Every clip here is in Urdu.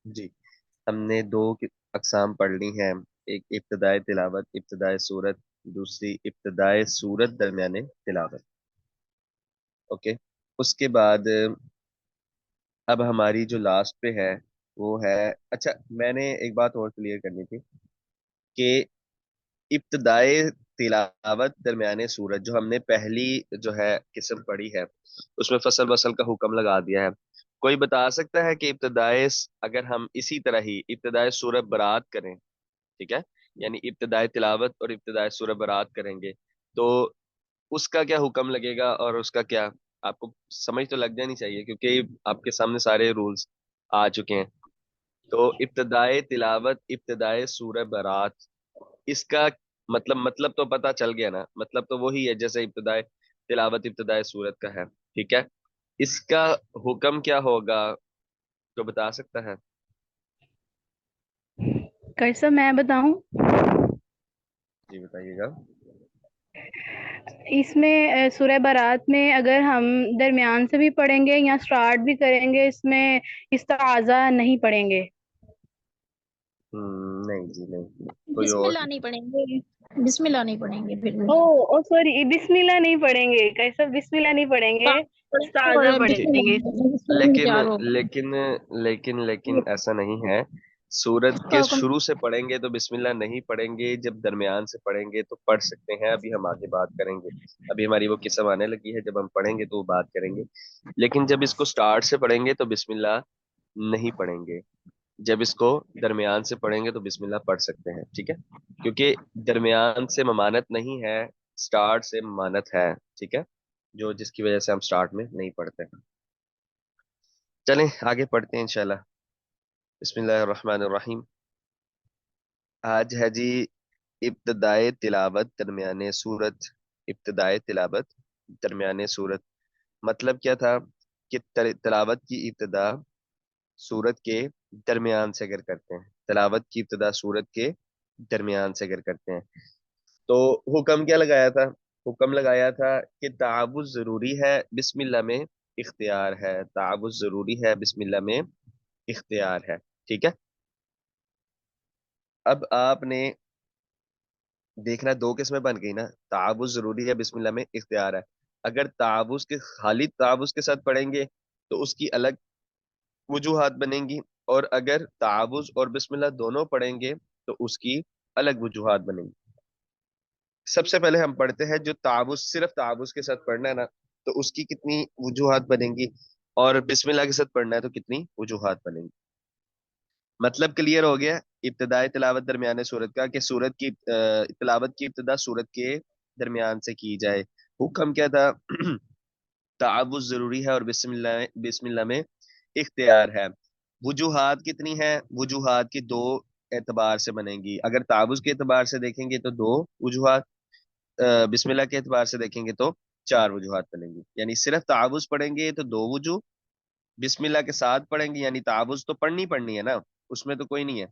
جی، ہم نے دو اقسام پڑھ لی ہیں، ایک ابتدائے تلاوت ابتدائے سورت، دوسری ابتدائے سورت درمیانے تلاوت. اوکے. اس کے بعد اب ہماری جو لاسٹ پہ ہے وہ ہے، اچھا میں نے ایک بات اور کلیئر کرنی تھی کہ ابتدائے تلاوت درمیانے سورت جو ہم نے پہلی جو ہے قسم پڑھی ہے اس میں فصل وصل کا حکم لگا دیا ہے. کوئی بتا سکتا ہے کہ ابتدائے اگر ہم اسی طرح ہی ابتدائے سورت برات کریں، ٹھیک ہے، یعنی ابتدائے تلاوت اور ابتدائے سورہ برات کریں گے تو اس کا کیا حکم لگے گا اور اس کا کیا، آپ کو سمجھ تو لگ جانی چاہیے کیونکہ آپ کے سامنے سارے رولز آ چکے ہیں. تو ابتدائے تلاوت ابتدائے سورہ برات، اس کا مطلب تو پتا چل گیا نا، مطلب تو وہی ہے جیسے ابتدائے تلاوت ابتدائے سورت کا ہے. ٹھیک ہے، اس کا حکم کیا ہوگا، جو بتا سکتا ہے؟ کیسا میں بتاؤں؟ جی بتائیے گا. اس میں سورہ برات میں اگر ہم درمیان سے بھی پڑھیں گے یا سٹارٹ بھی کریں گے، اس میں استعاذہ نہیں پڑھیں گے. نہیں جی نہیں، کوئی بسم اور. اللہ نہیں پڑھیں گے، بسم اللہ نہیں پڑھیں گے پھر بھی. او سوری، بسم اللہ نہیں پڑھیں گے. کیسا بسم اللہ نہیں پڑھیں گے؟ استعاذہ جی، پڑھیں گے. بسم اللہ لیکن تیار ہوگا لیکن لیکن ایسا نہیں ہے. سورت اس کا کے حکم. شروع سے پڑھیں گے تو بسم اللہ نہیں پڑھیں گے، جب درمیان سے پڑھیں گے تو پڑھ سکتے ہیں. ابھی ہم آگے بات کریں گے، ابھی ہماری وہ قسم آنے لگی ہے، جب ہم پڑھیں گے تو وہ بات کریں گے. لیکن جب اس کو سٹارٹ سے پڑھیں گے تو بسم اللہ نہیں پڑھیں گے، جب اس کو درمیان سے پڑھیں گے تو بسم اللہ پڑھ سکتے ہیں. ٹھیک ہے، کیونکہ درمیان سے ممانت نہیں ہے، سٹارٹ سے ممانت ہے. ٹھیک ہے، جو جس کی وجہ سے ہم سٹارٹ میں نہیں پڑھتے. چلیں آگے پڑھتے ہیں انشاءاللہ. بسم اللہ الرحمن الرحیم. آج ہے جی ابتدائے تلاوت درمیانے سورت. ابتدائے تلاوت درمیانے سورت مطلب کیا تھا کہ تلاوت کی ابتدا سورت کے درمیان سے اگر کرتے ہیں، تلاوت کی ابتدا سورت کے درمیان سے اگر کرتے ہیں تو حکم کیا لگایا تھا؟ حکم لگایا تھا کہ تعوذ ضروری ہے، بسم اللہ میں اختیار ہے. تعوذ ضروری ہے، بسم اللہ میں اختیار ہے. ٹھیک ہے، اب آپ نے دیکھنا دو قسمیں بن گئی نا. تعوذ ضروری ہے، بسم اللہ میں اختیار ہے. اگر تعوذ کے خالی تعوذ کے ساتھ پڑھیں گے تو اس کی الگ وجوہات بنیں گی، اور اگر تعوذ اور بسم اللہ دونوں پڑھیں گے تو اس کی الگ وجوہات بنیں گی. سب سے پہلے ہم پڑھتے ہیں جو تعوذ صرف تعوذ کے ساتھ پڑھنا ہے نا، تو اس کی کتنی وجوہات بنیں گی، اور بسم اللہ کے ساتھ پڑھنا ہے تو کتنی وجوہات بنیں گی. مطلب کلیئر ہو گیا ابتدائی تلاوت درمیان سورت کا، کہ سورت کی تلاوت کی ابتدا سورت کے درمیان سے کی جائے. حکم کیا تھا؟ تعوذ ضروری ہے اور بسم اللہ میں اختیار ہے. وجوہات کتنی ہیں؟ وجوہات کی دو اعتبار سے بنیں گی. اگر تعوذ کے اعتبار سے دیکھیں گے تو دو وجوہات، بسم اللہ کے اعتبار سے دیکھیں گے تو چار وجوہات بنیں گی. یعنی صرف تعوذ پڑھیں گے تو دو وجوہ، بسم اللہ کے ساتھ پڑھیں گے یعنی تعوذ تو پڑھنی ہے نا، اس میں تو کوئی نہیں ہے،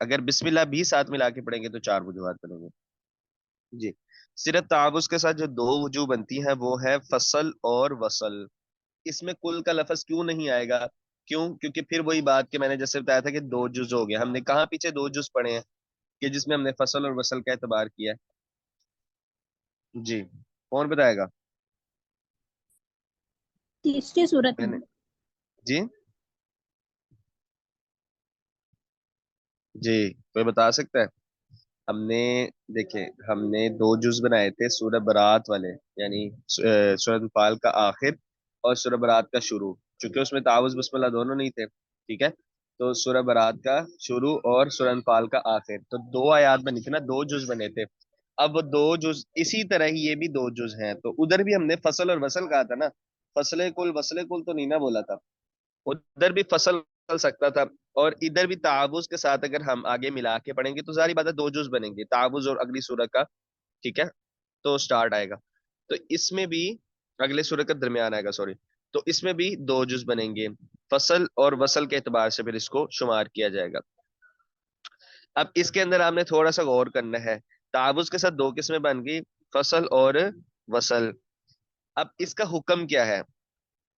اگر بسم اللہ بھی ساتھ ملا کے پڑھیں گے تو چار وجوہات بنیں گے. جی، صرف تعوذ کے ساتھ جو دو وجوہ بنتی ہیں وہ ہے فصل اور وصل. اس میں کل کا لفظ کیوں نہیں آئے گا؟ کیوں؟ کیونکہ پھر وہی بات کہ میں نے جیسے بتایا تھا کہ دو جز ہو گیا. ہم نے کہاں پیچھے دو جز پڑھے ہیں کہ جس میں ہم نے فصل اور وصل کا اعتبار کیا ہے؟ جی، کون بتائے گا؟ تیسری صورت میں میں. نے. جی جی، کوئی بتا سکتا ہے؟ ہم نے دیکھیں ہم نے دو جز بنائے تھے سورہ برات والے، یعنی سورہ انفال کا آخر اور سورہ برات کا شروع. چونکہ اس میں تعوذ بسم اللہ دونوں نہیں تھے، ٹھیک ہے، تو سورہ برات کا شروع اور سورہ انفال کا آخر، تو دو آیات بنی تھی نا، دو جز بنے تھے. اب وہ دو جز اسی طرح ہی یہ بھی دو جز ہیں، تو ادھر بھی ہم نے فصل اور وصل کہا تھا نا، فصل کل وصل کل تو نہیں نا بولا تھا. ادھر بھی فصل چل سکتا تھا، اور ادھر بھی تعوذ کے ساتھ اگر ہم آگے ملا کے پڑھیں گے تو ظاہر بات ہے دو جز بنیں گے، تعوذ اور اگلی سورہ کا. ٹھیک ہے، تو سٹارٹ آئے گا، تو اس میں بھی اگلے سورہ کا درمیان آئے گا، سوری، تو اس میں بھی دو جز بنیں گے. فصل اور وصل کے اعتبار سے پھر اس کو شمار کیا جائے گا. اب اس کے اندر آپ نے تھوڑا سا غور کرنا ہے. تعوذ کے ساتھ دو قسمیں بن گئی، فصل اور وصل. اب اس کا حکم کیا ہے؟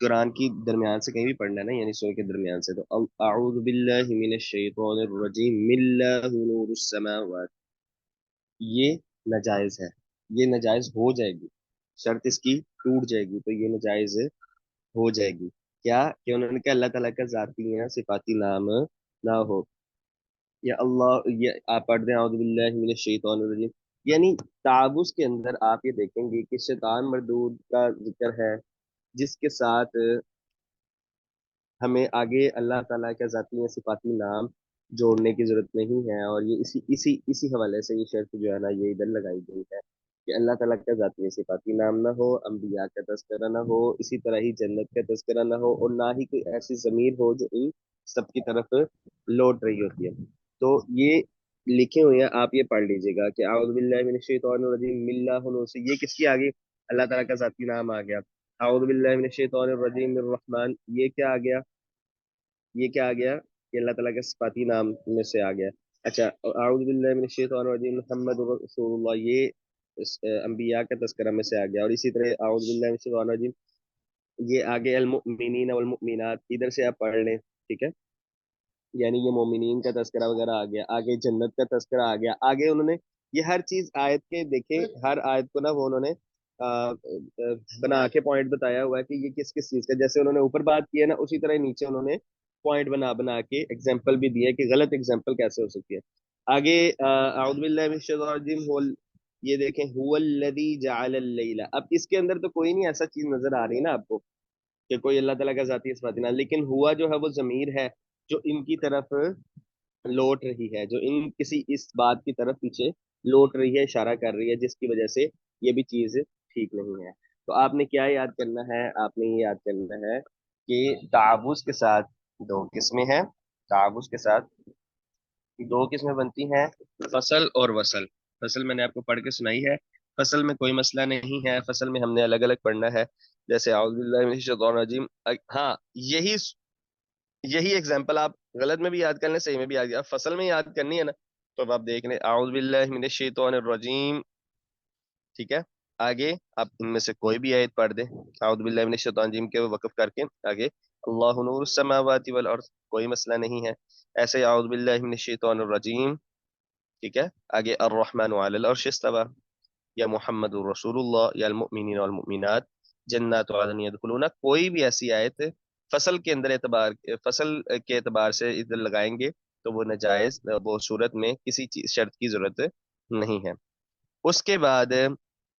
قرآن کی درمیان سے کہیں بھی پڑھنا ہے نا، یعنی سورہ کے درمیان سے، تو اعوذ باللہ من الشیطان الرجیم اللہ نور السماوات، یہ ناجائز ہے، یہ ناجائز ہو جائے گی، شرط اس کی ٹوٹ جائے گی، تو یہ ناجائز ہو جائے گی. کیا کہ انہوں نے کہا اللہ تعالیٰ کا ذاتی یا صفاتی نام نہ ہو، یا اللہ، یہ آپ پڑھ دیں اعوذ باللہ من الشیطان الرجیم. یعنی تعوذ کے اندر آپ یہ دیکھیں گے کہ شیطان مردود کا ذکر ہے، جس کے ساتھ ہمیں آگے اللہ تعالیٰ کا ذاتی یا صفاتی نام جوڑنے کی ضرورت نہیں ہے. اور یہ اسی حوالے سے یہ شرط جو ہے نا یہ ادھر لگائی گئی ہے کہ اللہ تعالیٰ کا ذاتی یا صفاتی نام نہ ہو، انبیاء کا تذکرہ نہ ہو، اسی طرح ہی جنت کا تذکرہ نہ ہو، اور نہ ہی کوئی ایسی ضمیر ہو جو ان سب کی طرف لوٹ رہی ہوتی ہے. تو یہ لکھے ہوئے ہیں، آپ یہ پڑھ لیجئے گا کہ اعوذ باللہ من الشیطان الرجیم من اللہ نور سے، یہ کس کی آگے؟ اللہ تعالیٰ کا ذاتی نام آ گیا. اعوذ باللہ من الشیطان الرجیم الرحمن، یہ کیا آ گیا؟ یہ کیا آ گیا کہ اللہ تعالیٰ کے صفاتی نام میں سے آ گیا. اچھا، اعوذ باللہ من الشیطان الرجیم محمد رسول اللہ، یہ انبیاء کا تذکرہ میں سے آ گیا. اور اسی طرح اعوذ باللہ من الشیطان الرجیم، یہ آگے المؤمنین والمؤمنات، ادھر سے آپ پڑھ لیں، ٹھیک ہے. یعنی یہ مومنین کا تذکرہ وغیرہ آ گیا، آگے جنت کا تذکرہ آ گیا، آگے انہوں نے یہ ہر چیز آیت کے دیکھیں، ہر آیت کو نا وہ انہوں نے بنا کے پوائنٹ بتایا ہوا ہے کہ یہ کس کس چیز کا، جیسے انہوں نے اوپر بات کی ہے نا اسی طرح نیچے انہوں نے پوائنٹ بنا بنا کے ایگزامپل بھی دیے کہ غلط ایگزامپل کیسے ہو سکتی ہے. آگے اعوذ باللہ من الشیطان الرجیم یہ دیکھیں هو الذی جعل اللیل، اب اس کے اندر تو کوئی نہیں ایسا چیز نظر آ رہی نا آپ کو کہ کوئی اللہ تعالیٰ کا ذاتی صفاتی نام، لیکن ہوا جو ہے وہ ضمیر ہے جو ان کی طرف لوٹ رہی ہے، جو ان کسی اس بات کی طرف پیچھے لوٹ رہی ہے، اشارہ کر رہی ہے، جس کی وجہ سے یہ بھی چیز ٹھیک نہیں ہے. تو آپ نے کیا یاد کرنا ہے؟ آپ نے یہ یاد کرنا ہے کہ تعوذ کے ساتھ دو قسمیں ہیں. تعوذ کے ساتھ دو قسمیں بنتی ہیں، فصل اور وصل. فصل میں نے آپ کو پڑھ کے سنائی ہے، فصل میں کوئی مسئلہ نہیں ہے، فصل میں ہم نے الگ الگ پڑھنا ہے. جیسے اعوذ باللہ من الشیطان الرجیم، ہاں یہی یہی ایگزامپل آپ غلط میں بھی یاد کر لیں، صحیح میں بھی یاد کر، فصل میں یاد کرنی ہے نا، تو اب آپ دیکھ لیں اعوذ باللہ من الشیطان الرجیم، ٹھیک ہے. آگے آپ ان میں سے کوئی بھی آیت پڑھ دیں اعوذ باللہ من الشیطان الرجیم کے وقف کر کے، آگے اللہ نور السماوات والارض، کوئی مسئلہ نہیں ہے. ایسے اعوذ باللہ من الشیطان الرجیم، ٹھیک ہے. آگے الرحمن علی العرش استوى، یا محمد رسول اللہ، یا المؤمنین والمؤمنات جنات عدن یدخلون، کوئی بھی ایسی آیت فصل کے اندر فصل کے اعتبار سے ادھر لگائیں گے تو وہ ناجائز، وہ صورت میں کسی چیز شرط کی ضرورت نہیں ہے. اس کے بعد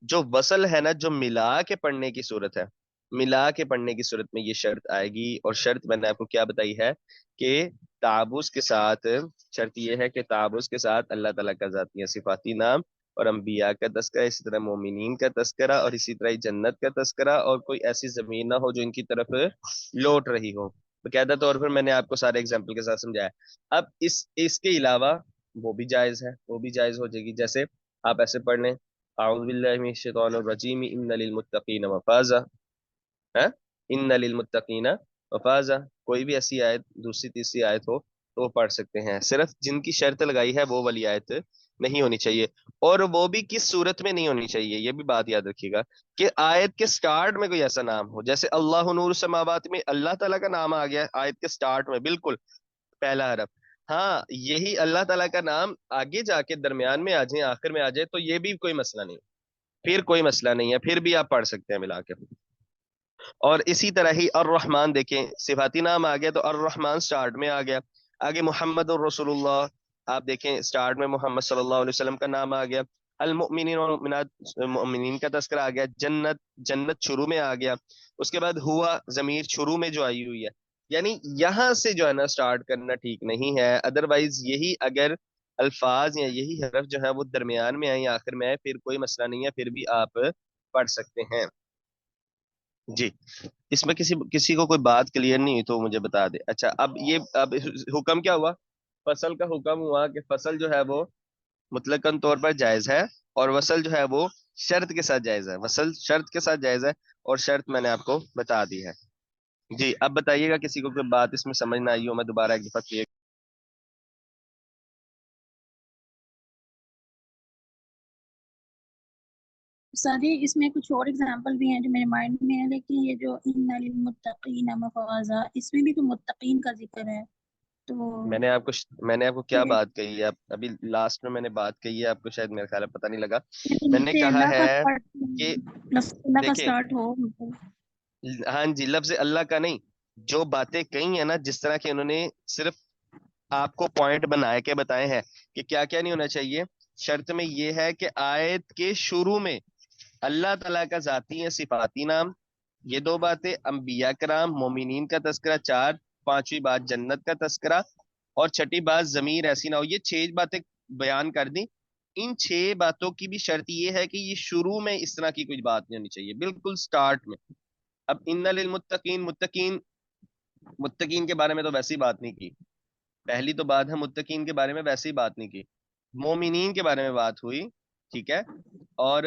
جو وصل ہے نا، جو ملا کے پڑھنے کی صورت ہے، ملا کے پڑھنے کی صورت میں یہ شرط آئے گی. اور شرط میں نے آپ کو کیا بتائی ہے کہ تعوذ کے ساتھ شرط یہ ہے کہ تعوذ کے ساتھ اللہ تعالیٰ کا ذاتی یا صفاتی نام اور انبیاء کا تذکرہ، اسی طرح مومنین کا تذکرہ، اور اسی طرح جنت کا تذکرہ، اور کوئی ایسی زمین نہ ہو جو ان کی طرف لوٹ رہی ہو. باقاعدہ طور پر میں نے آپ کو سارے اگزامپل کے ساتھ سمجھایا. اب اس کے علاوہ وہ بھی جائز ہے، وہ بھی جائز ہو جائے گی. جیسے آپ ایسے پڑھ لیں اعوذ باللہ من الشیطان الرجیم ان للمتقین مفازا، ہے ان للمتقین مفازا، کوئی بھی ایسی آیت دوسری تیسری آیت ہو تو وہ پڑھ سکتے ہیں. صرف جن کی شرط لگائی ہے وہ والی آیت نہیں ہونی چاہیے. اور وہ بھی کس صورت میں نہیں ہونی چاہیے، یہ بھی بات یاد رکھیے گا کہ آیت کے سٹارٹ میں کوئی ایسا نام ہو، جیسے اللہ نور السماوات میں اللہ تعالیٰ کا نام آ گیا آیت کے سٹارٹ میں، بالکل پہلا حرف. ہاں یہی اللہ تعالیٰ کا نام آگے جا کے درمیان میں آ جائے، آخر میں آ جائے، تو یہ بھی کوئی مسئلہ نہیں، پھر کوئی مسئلہ نہیں ہے، پھر بھی آپ پڑھ سکتے ہیں ملا کے. اور اسی طرح ہی الرحمن دیکھیں، صفاتی نام آ گیا تو الرحمن سٹارٹ میں آ گیا. آگے محمد الرسول اللہ، آپ دیکھیں سٹارٹ میں محمد صلی اللہ علیہ وسلم کا نام آ گیا. المؤمنین والمؤمنات، مؤمنین کا تذکرہ آ گیا. جنت، جنت شروع میں آ گیا. اس کے بعد ہوا ضمیر شروع میں جو آئی ہوئی ہے، یعنی یہاں سے جو ہے نا سٹارٹ کرنا ٹھیک نہیں ہے. ادروائز یہی اگر الفاظ یا یہی حرف جو ہے وہ درمیان میں آئے یا آخر میں آئے پھر کوئی مسئلہ نہیں ہے، پھر بھی آپ پڑھ سکتے ہیں. جی، اس میں کسی کو کوئی بات کلیئر نہیں ہوئی تو مجھے بتا دے. اچھا، اب حکم کیا ہوا؟ فصل کا حکم ہوا کہ فصل جو ہے وہ مطلقاً طور پر جائز ہے، اور وصل جو ہے وہ شرط کے ساتھ جائز ہے. وصل شرط کے ساتھ جائز ہے، اور شرط میں نے آپ کو بتا دی ہے. جی اب بتائیے گا کسی کو کوئی بات اس میں سمجھ نہ آئی ہو، میں دوبارہ ایک دفعہ clear سادی اس میں کچھ اور اگزامپل بھی ہیں جو میرے مائنڈ میں ہے، لیکن یہ جو ان للمتقین مفازا، اس میں بھی تو متقین کا ذکر ہے، تو میں نے آپ کو کیا یہ بات کہی ہے، ابھی لاسٹ میں نے بات کہی ہے آپ کو، شاید میرے خیال ہے پتہ نہیں لگا. میں نے نیچے کہا اللہ کا ہے اسٹارٹ، کہ لفظ اللہ کا دیکھیں، اسٹارٹ ہو مطلب۔ ہاں جی، لفظ اللہ کا نہیں، جو باتیں کہی ہیں نا، جس طرح کہ انہوں نے صرف آپ کو پوائنٹ بنا کے بتائے ہیں کہ کیا کیا نہیں ہونا چاہیے. شرط میں یہ ہے کہ آیت کے شروع میں اللہ تعالیٰ کا ذاتی یا صفاتی نام، یہ دو باتیں، انبیاء کرام مومنین کا تذکرہ، چار، پانچویں بات جنت کا تذکرہ، اور چھٹی بات ضمیر ایسی نہ ہو. یہ چھ باتیں بیان کر دی. ان چھ باتوں کی بھی شرط یہ ہے کہ یہ شروع میں اس طرح کی کوئی بات نہیں ہونی چاہیے، بالکل سٹارٹ میں. اب ان للمتقین، متقین کے بارے میں تو ویسی بات نہیں کی. پہلی تو بات ہے متقین کے بارے میں ویسے ہی بات نہیں کی، مومنین کے بارے میں بات ہوئی. ٹھیک ہے. اور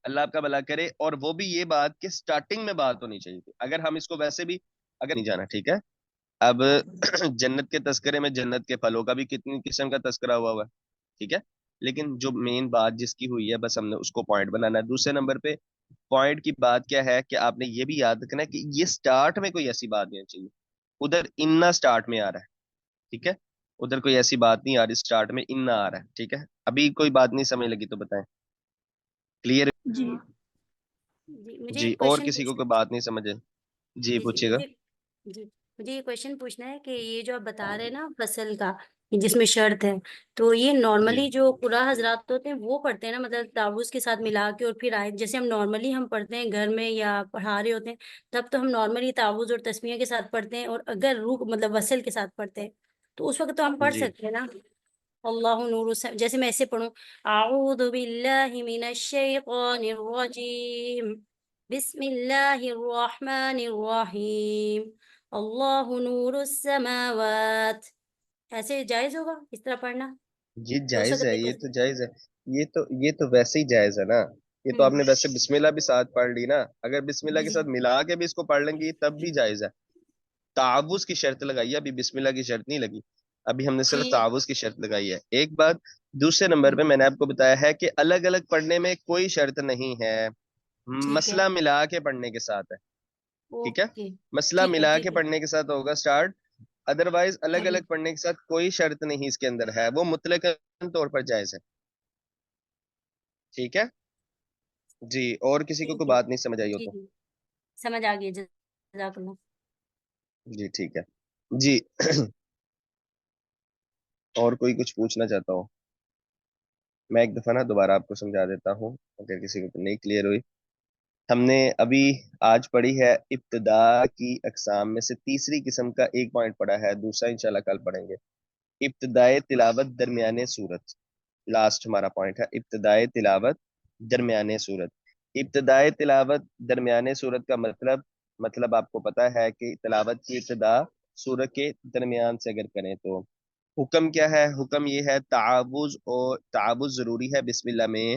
اللہ آپ کا بھلا کرے. اور وہ بھی یہ بات کہ سٹارٹنگ میں بات ہونی چاہیے تھی. اگر ہم اس کو ویسے بھی اگر نہیں جانا. ٹھیک ہے. اب جنت کے تذکرے میں جنت کے پھلوں کا بھی کتنی قسم کا تذکرہ ہوا ہے. ٹھیک ہے. لیکن جو مین بات جس کی ہوئی ہے، بس ہم نے اس کو پوائنٹ بنانا ہے. دوسرے نمبر پہ پوائنٹ کی بات کیا ہے کہ آپ نے یہ بھی یاد رکھنا ہے کہ یہ سٹارٹ میں کوئی ایسی بات نہیں چاہیے. ادھر اننا سٹارٹ میں آ رہا ہے. ٹھیک ہے. ادھر کوئی ایسی بات نہیں آ رہی، سٹارٹ میں اننا آ رہا ہے. ٹھیک ہے. ابھی کوئی بات نہیں سمجھ لگی تو بتائیں. کلیئر؟ جی جی مجھے جی. ایک اور کوشچن کسی کو پوچھنا کوئی بات نہیں سمجھے؟ جی جی پوچھیے گا. جی مجھے یہ کوشچن پوچھنا ہے کہ یہ جو آپ بتا رہے ہیں نا فصل کا، جس میں شرط ہے، تو یہ جی نارملی جو قرآن حضرات ہوتے ہیں وہ پڑھتے ہیں نا، مطلب تعوذ کے ساتھ ملا کے اور پھر آئے، جیسے ہم نارملی ہم پڑھتے ہیں گھر میں یا پڑھا رہے ہوتے ہیں، تب تو ہم نارملی تعوذ اور تسمیہ کے ساتھ پڑھتے ہیں، اور اگر روح مطلب وصل کے ساتھ پڑھتے ہیں تو اس وقت تو ہم پڑھ جی سکتے ہیں نا. اللہ نور جیسے میں ایسے پڑھوں، اعوذ باللہ من الشیطان الرجیم، بسم اللہ الرحمن الرحیم، اللہ نور السماوات، ایسے جائز ہوگا اس طرح پڑھنا؟ یہ تو اس جائز وقت ہے، دیکھو. یہ تو جائز ہے. یہ تو ویسے ہی جائز ہے نا. یہ تو ہوں. آپ نے ویسے بسم اللہ بھی ساتھ پڑھ لی نا. اگر بسم اللہ جی کے جی ساتھ ملا کے بھی اس کو پڑھ لیں گی تب بھی جائز ہے. تعوذ کی شرط لگائی ہے، ابھی بسم اللہ کی شرط نہیں لگی. ابھی ہم نے صرف جی تعوذ کی شرط لگائی ہے. ایک بات. دوسرے نمبر پہ میں نے آپ کو بتایا ہے کہ الگ الگ پڑھنے میں کوئی شرط نہیں ہے، ٹھیک ہے. مسئلہ ملا کے پڑھنے کے ساتھ ہے. ٹھیک ہے. اوکے. مسئلہ ٹھیک ہے ملا کے ٹھیک ہے. پڑھنے کے ساتھ ہوگا سٹارٹ. ادروائز الگ چلیے الگ پڑھنے کے ساتھ کوئی شرط نہیں اس کے اندر ہے، وہ مطلق طور پر جائز ہے. ٹھیک ہے. جی. اور کسی کو ٹھیک کوئی ہے بات نہیں سمجھ آئی ہو تو؟ ٹھیک ہے، سمجھ آ گئی، جزاک اللہ. جی ٹھیک ہے. جی. اور کوئی کچھ پوچھنا چاہتا ہوں؟ میں ایک دفعہ نا دوبارہ آپ کو سمجھا دیتا ہوں اگر کسی کو نہیں کلیئر ہوئی. ہم نے ابھی آج پڑھی ہے ابتدا کی اقسام میں سے تیسری قسم کا ایک پوائنٹ پڑھا ہے، دوسرا انشاءاللہ کل پڑھیں گے. ابتدائے تلاوت درمیانے سورت، لاسٹ ہمارا پوائنٹ ہے ابتدائے تلاوت درمیانے سورت. ابتدائے تلاوت درمیانے سورت کا مطلب آپ کو پتا ہے کہ تلاوت کی ابتدا سورت کے درمیان سے اگر کریں تو. حکم کیا ہے؟ حکم یہ ہے تعاوض، اور تعاوض ضروری ہے، بسم اللہ میں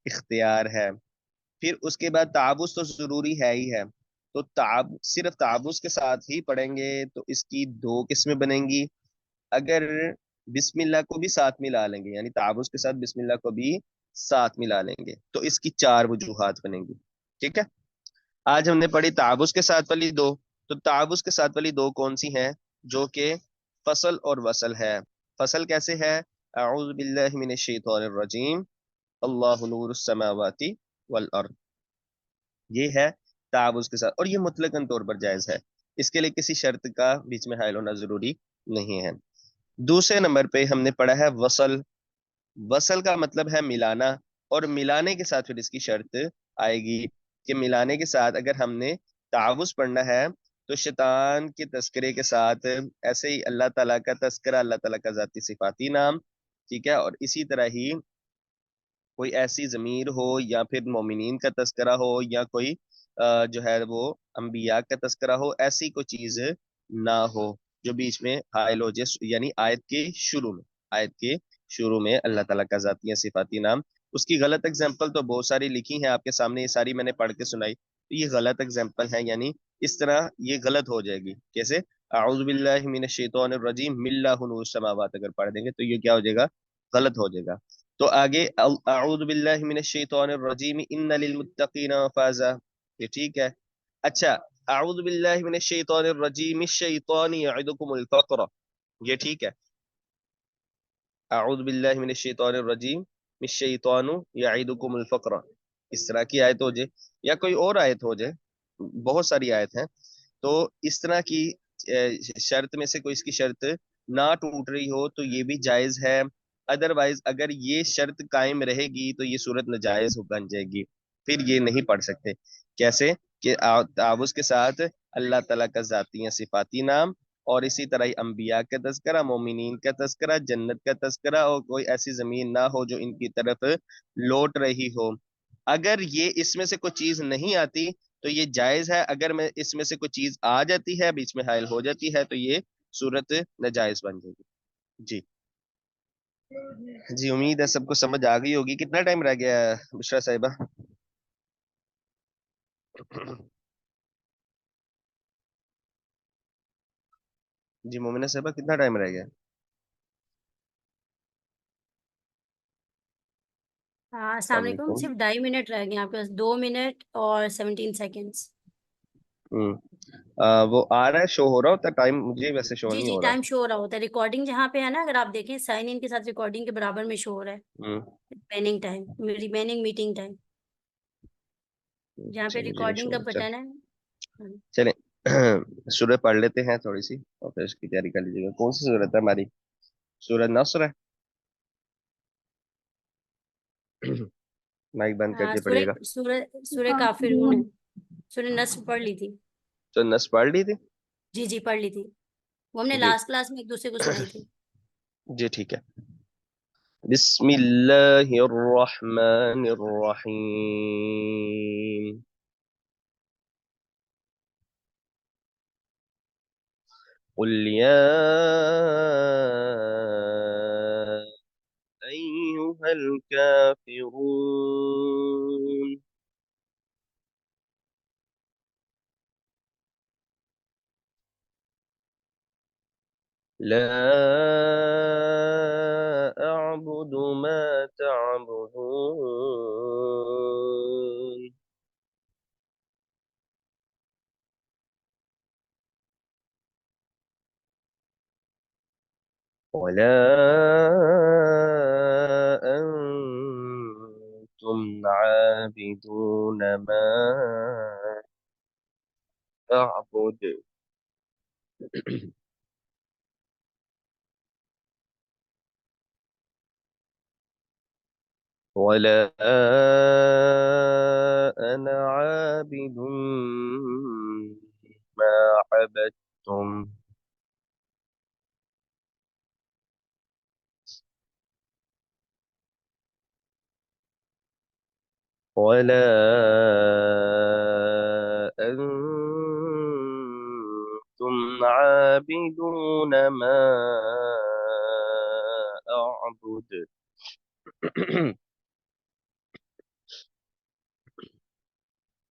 اختیار ہے. پھر اس کے بعد تعاوض تو ضروری ہے ہی ہے، تو صرف تعاوض کے ساتھ ہی پڑھیں گے تو اس کی دو قسمیں بنیں گی. اگر بسم اللہ کو بھی ساتھ ملا لیں گے، یعنی تعاوض کے ساتھ بسم اللہ کو بھی ساتھ ملا لیں گے، تو اس کی چار وجوہات بنیں گی. ٹھیک ہے. آج ہم نے پڑھی تعاوض کے ساتھ والی دو. تو تعاوض کے ساتھ والی دو کون سی ہیں؟ جو کہ فصل اور وصل ہے. فصل کیسے ہے؟ اعوذ باللہ من الشیطان الرجیم، اللہ نور السماوات والارض. یہ ہے تعاوض کے ساتھ، اور یہ مطلقاً طور پر جائز ہے. اس کے لیے کسی شرط کا بیچ میں حائل ہونا ضروری نہیں ہے. دوسرے نمبر پہ ہم نے پڑھا ہے وصل. وصل کا مطلب ہے ملانا، اور ملانے کے ساتھ پھر اس کی شرط آئے گی کہ ملانے کے ساتھ اگر ہم نے تعوذ پڑھنا ہے تو شیطان کے تذکرے کے ساتھ ایسے ہی اللہ تعالیٰ کا تذکرہ، اللہ تعالیٰ کا ذاتی صفاتی نام. ٹھیک ہے. اور اسی طرح ہی کوئی ایسی ضمیر ہو، یا پھر مومنین کا تذکرہ ہو، یا کوئی جو ہے وہ انبیاء کا تذکرہ ہو، ایسی کوئی چیز نہ ہو جو بیچ میں حائل ہو جائے. یعنی آیت کے شروع میں اللہ تعالیٰ کا ذاتی یا صفاتی نام. اس کی غلط اگزامپل تو بہت ساری لکھی ہیں آپ کے سامنے، یہ ساری میں نے پڑھ کے سنائی. تو یہ غلط اگزامپل ہے، یعنی اس طرح یہ غلط ہو جائے گی. کیسے؟ اعوذ باللہ من الشیطان الرجیم، مل اللہ نور السماوات اگر پڑھ دیں گے تو یہ کیا ہو جائے گا؟ غلط ہو جائے گا. تو آگے اعوذ باللہ من الشیطان الرجیم ان للمتقین مفازا، یہ ٹھیک ہے. اچھا، اعوذ باللہ من الشیطان الرجیم الشیطان یعدکم الفقر، یہ ٹھیک ہے. اعوذ باللہ من الشیطان الرجیم الشیطان یعدکم الفقر، اس طرح کی آیت ہو جائے یا کوئی اور آیت ہو جائے، بہت ساری آیت ہیں. تو اس طرح کی شرط میں سے کوئی اس کی شرط نہ ٹوٹ رہی ہو تو یہ بھی جائز ہے. ادروائز اگر یہ شرط قائم رہے گی تو یہ صورت ناجائز بن جائے گی، پھر یہ نہیں پڑھ سکتے. کیسے کہ تعوذ کے ساتھ اللہ تعالیٰ کا ذاتی یا صفاتی نام، اور اسی طرح ہی انبیاء کا تذکرہ، مومنین کا تذکرہ، جنت کا تذکرہ، اور کوئی ایسی زمین نہ ہو جو ان کی طرف لوٹ رہی ہو. اگر یہ اس میں سے کوئی چیز نہیں آتی تو یہ جائز ہے، اگر میں اس میں سے کوئی چیز آ جاتی ہے، بیچ میں حائل ہو جاتی ہے، تو یہ صورت ناجائز بن جائے گی. جی جی، امید ہے سب کو سمجھ آ گئی ہوگی. کتنا ٹائم رہ گیا ہے بشرا صاحبہ؟ جی مومنہ صاحبہ کتنا ٹائم رہ گیا؟ السلام السلام علیکم، علیکم. صرف 2.5 منٹ رہ گئے آپ کے پاس، 2 منٹ اور 17 سیکنڈس. ہوں وہ آ رہا ہے، شو ہو رہا ہوتا ہے ٹائم؟ مجھے ویسے شو جی نہیں جی، ہو رہا. ٹائم شو ہو رہا ہوتا ہے، ریکارڈنگ جہاں پہ ہے نا، اگر آپ دیکھیں سائن ان کے ساتھ ریکارڈنگ کے برابر میں شو ہو رہا ہے ہوں remaining time, remaining meeting time, جہاں پہ اچھا مجھے نہیں ریکارڈنگ شو کا ہو رہا. بٹن ہے. چلیں سورہ پڑھ لیتے ہیں تھوڑی سی اور پھر اس کی تیاری کر لیجیے گا. کون سی سورت ہے ہماری؟ سورہ نصر ہے. مائک بند کر کے سورہ پڑھیے گا. سورہ سورہ کافرون ہے. کافرون سورہ نصر پڑھ لی تھی. تو نصر پڑھ لی تھی. جی جی پڑھ لی تھی، وہ ہم نے جی لاسٹ کلاس میں ایک دوسرے کو سنائی تھی. جی ٹھیک ہے. بسم اللہ الرحمن الرحیم. قل يا أيها الكافرون لا أعبد ما تعبدون ولا أنتم عابدون ما أعبد ولا أنا عابد ما عبدتم ولا أنتم عابدون ما أعبد.